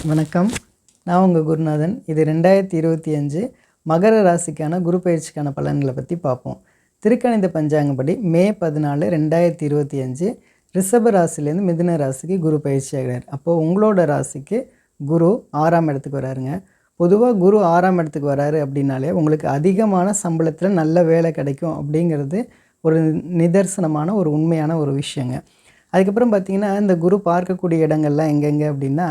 வணக்கம். நான் உங்கள் குருநாதன். இது 2025 மகர ராசிக்கான குரு பயிற்சிக்கான பலன்களை பற்றி பார்ப்போம். திருக்கணித பஞ்சாங்கப்படி மே 14, 2025 ரிஷப ராசிலேருந்து மிதுன ராசிக்கு குரு பயிற்சி ஆகிறார். அப்போது உங்களோட ராசிக்கு குரு 6ஆம் இடத்துக்கு வராருங்க. பொதுவாக குரு 6ஆம் இடத்துக்கு வராரு அப்படின்னாலே உங்களுக்கு அதிகமான சம்பளத்தில் நல்ல வேலை கிடைக்கும் அப்படிங்கிறது ஒரு நிதர்சனமான ஒரு உண்மையான ஒரு விஷயங்க. அதுக்கப்புறம் பார்த்திங்கன்னா இந்த குரு பார்க்கக்கூடிய இடங்கள்லாம் எங்கெங்கே அப்படின்னா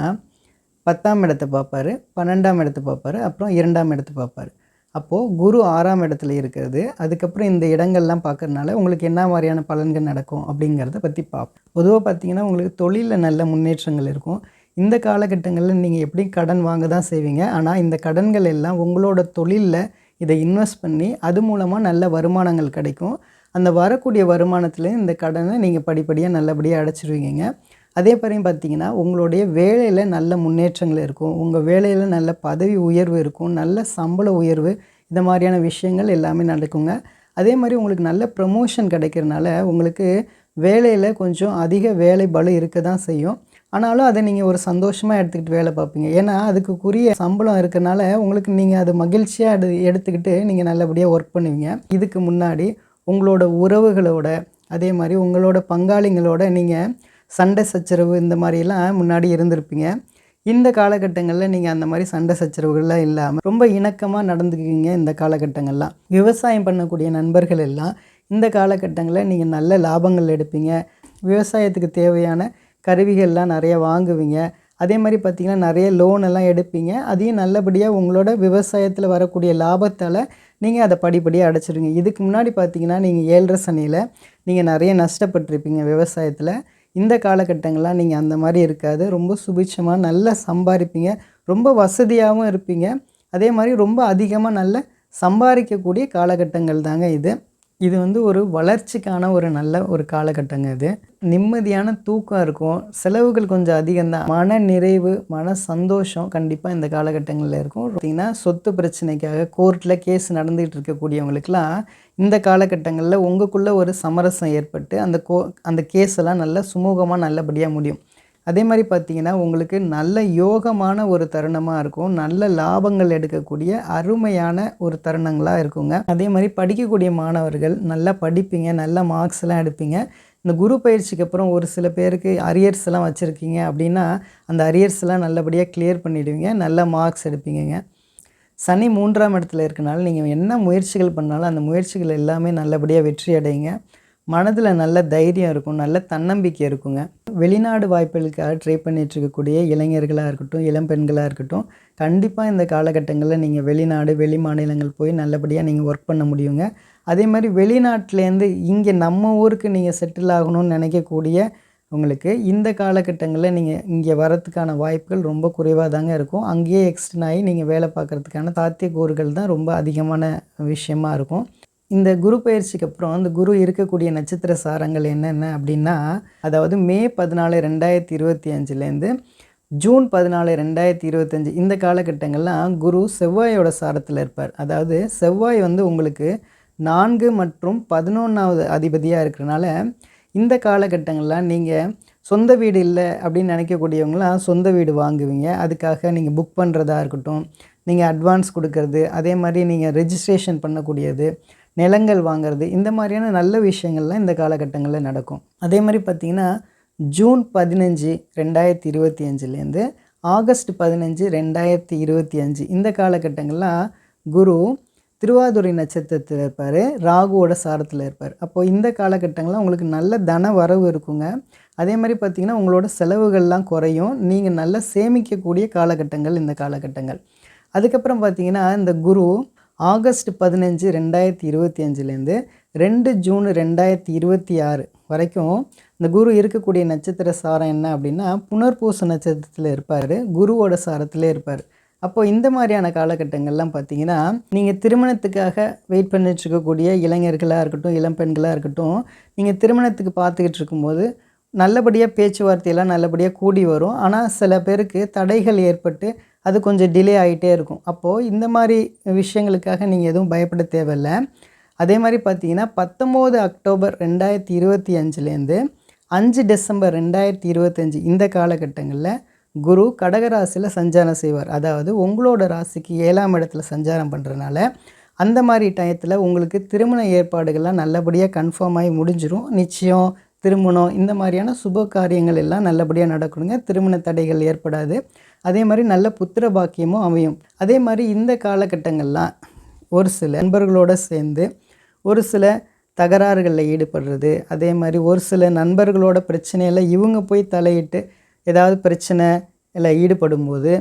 10ஆம் இடத்தை பார்ப்பார், 12ஆம் இடத்தை பார்ப்பார், அப்புறம் 2ஆம் இடத்தை பார்ப்பார். அப்போது குரு 6ஆம் இடத்துல இருக்கிறது. அதுக்கப்புறம் இந்த இடங்கள்லாம் பார்க்குறதுனால உங்களுக்கு என்ன மாதிரியான பலன்கள் நடக்கும் அப்படிங்கிறத பற்றி பார்ப்போம். பொதுவாக பார்த்திங்கன்னா உங்களுக்கு தொழிலில் நல்ல முன்னேற்றங்கள் இருக்கும். இந்த காலகட்டங்களில் நீங்கள் எப்படி கடன் வாங்க தான் செய்வீங்க. ஆனால் இந்த கடன்கள் எல்லாம் உங்களோட தொழிலில் இதை இன்வெஸ்ட் பண்ணி அது மூலமாக நல்ல வருமானங்கள் கிடைக்கும். அந்த வரக்கூடிய வருமானத்துலேயும் இந்த கடனை நீங்கள் படிப்படியாக நல்லபடியாக அடைச்சிருவீங்க. அதே மாதிரி பார்த்திங்கன்னா உங்களுடைய வேலையில் நல்ல முன்னேற்றங்கள் இருக்கும். உங்கள் வேலையில் நல்ல பதவி உயர்வு இருக்கும். நல்ல சம்பள உயர்வு, இந்த மாதிரியான விஷயங்கள் எல்லாமே நடக்குங்க. அதே மாதிரி உங்களுக்கு நல்ல ப்ரமோஷன் கிடைக்கிறனால உங்களுக்கு வேலையில் கொஞ்சம் அதிக வேலை பளு இருக்க தான் செய்யும். ஆனாலும் அதை நீங்கள் ஒரு சந்தோஷமாக எடுத்துக்கிட்டு வேலை பார்ப்பீங்க. ஏன்னா அதுக்குரிய சம்பளம் இருக்கிறனால உங்களுக்கு நீங்கள் அது மகிழ்ச்சியாக எடுத்துக்கிட்டு நீங்கள் நல்லபடியாக ஒர்க் பண்ணுவீங்க. இதுக்கு முன்னாடி உங்களோட உறவுகளோட, அதே மாதிரி உங்களோட பங்காளிங்களோட நீங்கள் சண்டை சச்சரவு இந்த மாதிரிலாம் முன்னாடி இருந்திருப்பீங்க. இந்த காலகட்டங்களில் நீங்கள் அந்த மாதிரி சண்டை சச்சரவுகள்லாம் இல்லாமல் ரொம்ப இணக்கமாக நடந்துக்குவீங்க. இந்த காலகட்டங்கள்லாம் விவசாயம் பண்ணக்கூடிய நண்பர்கள் எல்லாம் இந்த காலகட்டங்களில் நீங்கள் நல்ல லாபங்கள் எடுப்பீங்க. விவசாயத்துக்கு தேவையான கருவிகள்லாம் நிறைய வாங்குவீங்க. அதே மாதிரி பார்த்திங்கன்னா நிறைய லோனெல்லாம் எடுப்பீங்க. அதையும் நல்லபடியாக உங்களோட விவசாயத்தில் வரக்கூடிய லாபத்தால் நீங்கள் அதை படிப்படியாக அடைச்சிடுவீங்க. இதுக்கு முன்னாடி பார்த்திங்கன்னா நீங்கள் 7.5 சனியில் நீங்கள் நிறைய நஷ்டப்பட்டிருப்பீங்க விவசாயத்தில். இந்த காலகட்டங்கள்லாம் நீங்கள் அந்த மாதிரி இருக்காது. ரொம்ப சுபிட்சமாக நல்லா சம்பாதிப்பீங்க. ரொம்ப வசதியாகவும் இருப்பீங்க. அதே மாதிரி ரொம்ப அதிகமாக நல்ல சம்பாதிக்கக்கூடிய காலகட்டங்கள் தாங்க இது. இது ஒரு வளர்ச்சிக்கான ஒரு நல்ல ஒரு காலகட்டங்க இது. நிம்மதியான தூக்கம் இருக்கும். செலவுகள் கொஞ்சம் அதிகம்தான். மன நிறைவு, மன சந்தோஷம் கண்டிப்பாக இந்த காலகட்டங்களில் இருக்கும். பார்த்திங்கன்னா சொத்து பிரச்சனைக்காக கோர்ட்டில் கேஸ் நடந்துகிட்டு இருக்கக்கூடியவங்களுக்கெல்லாம் இந்த காலகட்டங்களில் உங்களுக்குள்ளே ஒரு சமரசம் ஏற்பட்டு அந்த கேஸ் எல்லாம் நல்லா சுமூகமாக நல்லபடியாக முடியும். அதே மாதிரி பார்த்திங்கன்னா உங்களுக்கு நல்ல யோகமான ஒரு தருணமாக இருக்கும். நல்ல லாபங்கள் எடுக்கக்கூடிய அருமையான ஒரு தருணங்களாக இருக்குங்க. அதே மாதிரி படிக்கக்கூடிய மாணவர்கள் நல்லா படிப்பீங்க, நல்ல மார்க்ஸ் எல்லாம் எடுப்பீங்க. இந்த குரு பயிற்சிக்கு அப்புறம் ஒரு சில பேருக்கு அரியர்ஸ் எல்லாம் வச்சுருக்கீங்க அப்படின்னா அந்த அரியர்ஸ் எல்லாம் நல்லபடியாக கிளியர் பண்ணிவிடுவீங்க. நல்ல மார்க்ஸ் எடுப்பீங்க. சனி 3ஆம் இடத்துல இருக்கனால நீங்கள் என்ன முயற்சிகள் பண்ணாலும் அந்த முயற்சிகள் எல்லாமே நல்லபடியாக வெற்றி அடையுங்க. மனதில் நல்ல தைரியம் இருக்கும், நல்ல தன்னம்பிக்கை இருக்குங்க. வெளிநாடு வாய்ப்புகளுக்காக ட்ரை பண்ணிகிட்டு இருக்கக்கூடிய இளைஞர்களாக இருக்கட்டும், இளம் பெண்களாக இருக்கட்டும், கண்டிப்பாக இந்த காலகட்டங்களில் நீங்கள் வெளிநாடு, வெளி மாநிலங்கள் போய் நல்லபடியாக நீங்கள் ஒர்க் பண்ண முடியுங்க. அதே மாதிரி வெளிநாட்டிலேருந்து இங்கே நம்ம ஊருக்கு நீங்கள் செட்டில் ஆகணும்னு நினைக்கக்கூடிய உங்களுக்கு இந்த காலகட்டங்களில் நீங்கள் இங்கே வரத்துக்கான வாய்ப்புகள் ரொம்ப குறைவாக தாங்க இருக்கும். அங்கேயே எக்ஸ்டெண்ட் ஆகி நீங்கள் வேலை பார்க்குறதுக்கான சாத்தியக்கூறுகள் தான் ரொம்ப அதிகமான விஷயமா இருக்கும். இந்த குரு பயிற்சிக்கு அப்புறம் அந்த குரு இருக்கக்கூடிய நட்சத்திர சாரங்கள் என்னென்ன அப்படின்னா, அதாவது மே 14, 2025லேருந்து ஜூன் 14, 2025 இந்த காலகட்டங்கள்லாம் குரு செவ்வாயோட சாரத்தில் இருப்பார். அதாவது செவ்வாய் உங்களுக்கு 4 மற்றும் 11வது அதிபதியாக இருக்கிறனால இந்த காலகட்டங்கள்லாம் நீங்கள் சொந்த வீடு இல்லை அப்படின்னு நினைக்கக்கூடியவங்களாம் சொந்த வீடு வாங்குவீங்க. அதுக்காக நீங்கள் புக் பண்ணுறதா இருக்கட்டும், நீங்கள் அட்வான்ஸ் கொடுக்கறது, அதே மாதிரி நீங்கள் ரெஜிஸ்ட்ரேஷன் பண்ணக்கூடியது, நிலங்கள் வாங்கிறது, இந்த மாதிரியான நல்ல விஷயங்கள்லாம் இந்த காலகட்டங்களில் நடக்கும். அதே மாதிரி பார்த்திங்கன்னா ஜூன் 15, 2025லேருந்து ஆகஸ்ட் 15, 2025 இந்த காலகட்டங்கள்லாம் குரு திருவாதிரை நட்சத்திரத்தில் இருப்பார், ராகுவோட சாரத்தில் இருப்பார். அப்போது இந்த காலகட்டங்கள்லாம் உங்களுக்கு நல்ல தன வரவு இருக்குங்க. அதே மாதிரி பார்த்திங்கன்னா உங்களோட செலவுகள்லாம் குறையும். நீங்கள் நல்லா சேமிக்கக்கூடிய காலகட்டங்கள் இந்த காலகட்டங்கள். அதுக்கப்புறம் பார்த்திங்கன்னா இந்த குரு ஆகஸ்ட் 15, 2025லேருந்து 2 ஜூன் 2026 வரைக்கும் இந்த குரு இருக்கக்கூடிய நட்சத்திர சாரம் என்ன அப்படின்னா புனர்பூச நட்சத்திரத்தில் இருப்பார், குருவோட சாரத்திலே இருப்பார். அப்போது இந்த மாதிரியான காலகட்டங்கள்லாம் பார்த்திங்கன்னா நீங்கள் திருமணத்துக்காக வெயிட் பண்ணிட்டு இருக்கக்கூடிய இளைஞர்களாக இருக்கட்டும், இளம் பெண்களாக இருக்கட்டும், நீங்கள் திருமணத்துக்கு பார்த்துக்கிட்டு இருக்கும்போது நல்லபடியாக பேச்சுவார்த்தையெல்லாம் நல்லபடியாக கூடி வரும். ஆனால் சில பேருக்கு தடைகள் ஏற்பட்டு அது கொஞ்சம் டிலே ஆகிட்டே இருக்கும். அப்போது இந்த மாதிரி விஷயங்களுக்காக நீங்கள் எதுவும் பயப்பட தேவையில்லை. அதே மாதிரி பார்த்திங்கன்னா 19 அக்டோபர் 2025லேருந்து 5 டிசம்பர் 2025 இந்த காலகட்டங்களில் குரு கடக ராசியில் சஞ்சாரம் செய்வார். அதாவது உங்களோட ராசிக்கு 7ஆம் இடத்துல சஞ்சாரம் பண்ணுறனால அந்த மாதிரி டயத்தில் உங்களுக்கு திருமண ஏற்பாடுகள்லாம் நல்லபடியாக கன்ஃபார்ம் ஆகி முடிஞ்சிடும். நிச்சயம், திருமணம் இந்த மாதிரியான சுப காரியங்கள் எல்லாம் நல்லபடியாக நடக்கணுங்க. திருமண தடைகள் ஏற்படாது. அதே மாதிரி நல்ல புத்திர பாக்கியமும் அமையும். அதே மாதிரி இந்த காலகட்டங்கள்லாம் ஒரு சில நண்பர்களோடு சேர்ந்து ஒரு சில தகராறுகளில் ஈடுபடுறது, அதே மாதிரி ஒரு சில நண்பர்களோட பிரச்சனையில் இவங்க போய் தலையிட்டு ஏதாவது பிரச்சனையில் ஈடுபடும்போது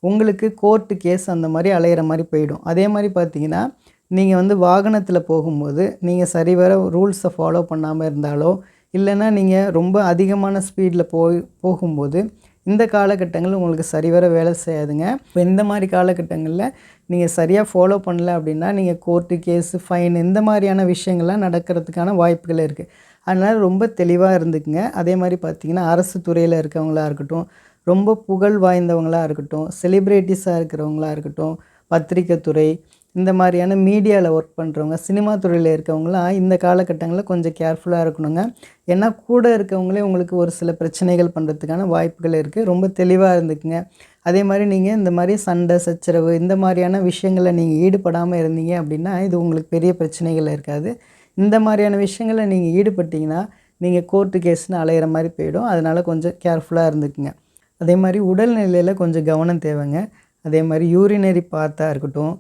உங்களுக்கு கோர்ட்டு கேஸ் அந்த மாதிரி அலையிற மாதிரி போயிடும். அதே மாதிரி பார்த்திங்கன்னா, நீங்கள் வாகனத்தில் போகும்போது நீங்கள் சரிவர ரூல்ஸை ஃபாலோ பண்ணாமல் இருந்தாலோ, இல்லைன்னா நீங்கள் ரொம்ப அதிகமான ஸ்பீடில் போகும்போது இந்த காலகட்டங்களில் உங்களுக்கு சரிவர வேலை செய்யாதுங்க. இப்போ இந்த மாதிரி காலகட்டங்களில் நீங்கள் சரியாக ஃபாலோ பண்ணல அப்படின்னா நீங்கள் கோர்ட்டு கேஸு, ஃபைன் இந்த மாதிரியான விஷயங்கள்லாம் நடக்கிறதுக்கான வாய்ப்புகள் இருக்குது. அதனால் ரொம்ப தெளிவாக இருந்துக்குங்க. அதே மாதிரி பார்த்திங்கன்னா, அரசு துறையில் இருக்கவங்களா இருக்கட்டும், ரொம்ப புகழ் வாய்ந்தவங்களாக இருக்கட்டும், செலிப்ரிட்டிஸாக இருக்கிறவங்களா இருக்கட்டும், பத்திரிக்கை துறை இந்த மாதிரியான மீடியாவில் ஒர்க் பண்ணுறவங்க, சினிமா துறையில் இருக்கவங்களாம் இந்த காலகட்டங்களில் கொஞ்சம் கேர்ஃபுல்லாக இருக்கணுங்க. ஏன்னா கூட இருக்கவங்களே உங்களுக்கு ஒரு சில பிரச்சனைகள் பண்ணுறதுக்கான வாய்ப்புகள் இருக்குது. ரொம்ப தெளிவாக இருந்துக்குங்க. அதே மாதிரி நீங்கள் இந்த மாதிரி சண்டை சச்சரவு இந்த மாதிரியான விஷயங்களில் நீங்கள் ஈடுபடாமல் இருந்தீங்க அப்படின்னா இது உங்களுக்கு பெரிய பிரச்சனைகள் இருக்காது. இந்த மாதிரியான விஷயங்களில் நீங்கள் ஈடுபட்டிங்கன்னா நீங்கள் கோர்ட்டு கேஸ்னு அலையிற மாதிரி போயிடும். அதனால் கொஞ்சம் கேர்ஃபுல்லாக இருந்துக்குங்க. அதே மாதிரி உடல்நிலையில் கொஞ்சம் கவனம் தேவைங்க. அதே மாதிரி யூரினரி பாத்தாக இருக்கட்டும்,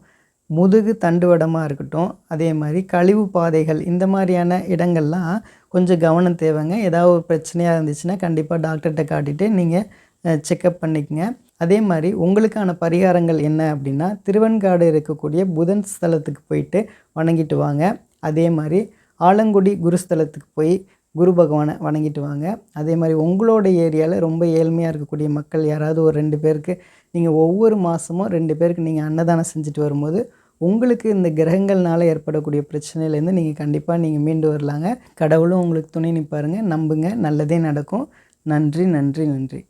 முதுகு தண்டுவடமாக இருக்கட்டும், அதே மாதிரி கழிவு பாதைகள் இந்த மாதிரியான இடங்கள்லாம் கொஞ்சம் கவனம் தேவைங்க. ஏதாவது ஒரு பிரச்சனையாக இருந்துச்சுன்னா கண்டிப்பாக டாக்டர்கிட்ட காட்டிட்டு நீங்கள் செக்கப் பண்ணிக்கங்க. அதே மாதிரி உங்களுக்கான பரிகாரங்கள் என்ன அப்படின்னா, திருவெண்காடு இருக்கக்கூடிய புதன் ஸ்தலத்துக்கு போயிட்டு வணங்கிட்டு வாங்க. அதே மாதிரி ஆலங்குடி குருஸ்தலத்துக்கு போய் குரு பகவானை வணங்கிட்டு வாங்க. அதே மாதிரி உங்களோட ஏரியாவில் ரொம்ப ஏழ்மையாக இருக்கக்கூடிய மக்கள் யாராவது ஒரு 2 பேருக்கு நீங்கள் ஒவ்வொரு மாதமும் 2 பேருக்கு நீங்கள் அன்னதானம் செஞ்சுட்டு வரும்போது உங்களுக்கு இந்த கிரகங்கள்னால ஏற்படக்கூடிய பிரச்சனையிலேருந்து நீங்கள் கண்டிப்பாக நீங்கள் மீண்டு வரலாங்க. கடவுளும் உங்களுக்கு துணை நிற்பாருங்க. நம்புங்க, நல்லதே நடக்கும். நன்றி, நன்றி, நன்றி.